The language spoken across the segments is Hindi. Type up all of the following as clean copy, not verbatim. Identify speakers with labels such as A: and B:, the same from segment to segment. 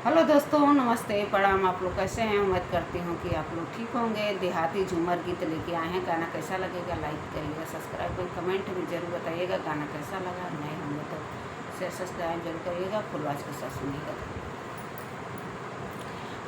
A: हेलो दोस्तों, नमस्ते, प्रणाम। आप लोग कैसे हैं? उम्मीद करती हूँ कि आप लोग ठीक होंगे। देहाती झूमर गीत लेके आए हैं। गाना कैसा लगेगा लाइक करिएगा, सब्सक्राइब करिए, कमेंट भी जरूर बताइएगा गाना कैसा लगा। नए होंगे तो शेयर सब्सक्राइब जरूर करिएगा। फुल आवाज के साथ सुनिएगा।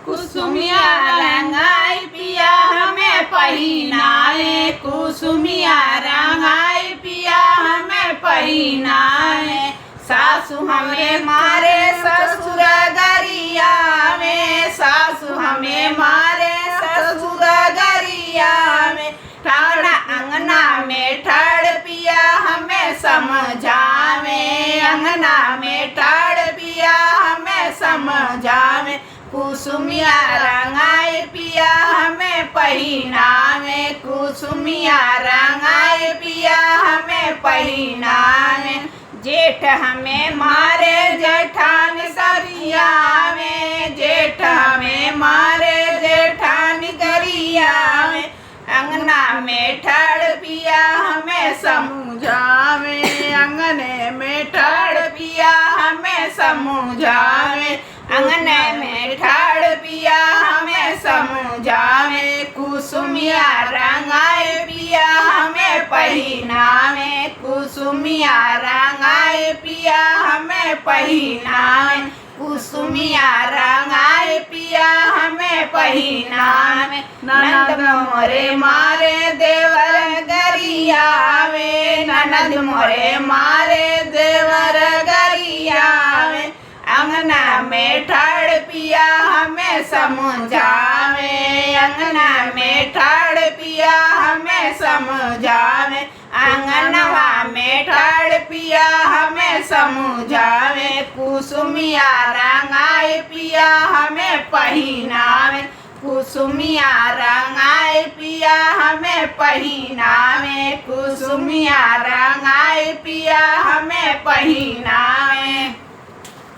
B: कुसुमिया रंगाई पिया हमें पहिनाए, कुसुमिया रंगाई पिया हमें पहिनाए। सासु हमें मारे ससुर गरिया में, सासु हमें मारे ससुर गरिया में। ठाड़ा अंगना में ठाड़ पिया हमें समझावे, अंगना में ठाड़ पिया हमें समझावे। कुसुमिया रंगाई पिया हमें पहिनावे, कुसुमिया रंगाई पिया हमें पहिनावे। जेठ हमें मारे जेठान गरिया में, जेठ हमें मारे जेठान गरिया में। अंगना में ठाड़ पिया हमें समझावे, अंगने में ठाड़ पिया हमें समझावे, अंगने में ठाड़ पिया हमें समझावे। कुसुमिया रंगाई पिया हमें पहिनावे, कुसुमिया रंगाई पिया हमें पहिनावे, कुसुमिया रंगाई पिया हमें पहिनावे। ननद मोरे मारे देवर गरिया में, ननद मोरे मारे देवर गरिया में। अंगना में ठाड़ पिया हमें समझावे, अंगना में ठाड़ पिया हमें समझावे, अंगनवा में ठाड़ पिया हमें समझावे। कुसुमिया रंगाई पिया हमें पहिनावे, कुसुमिया रंगाई पिया हमें पहिनावे, कुसुमिया रंगाई पिया हमें पहिनावे।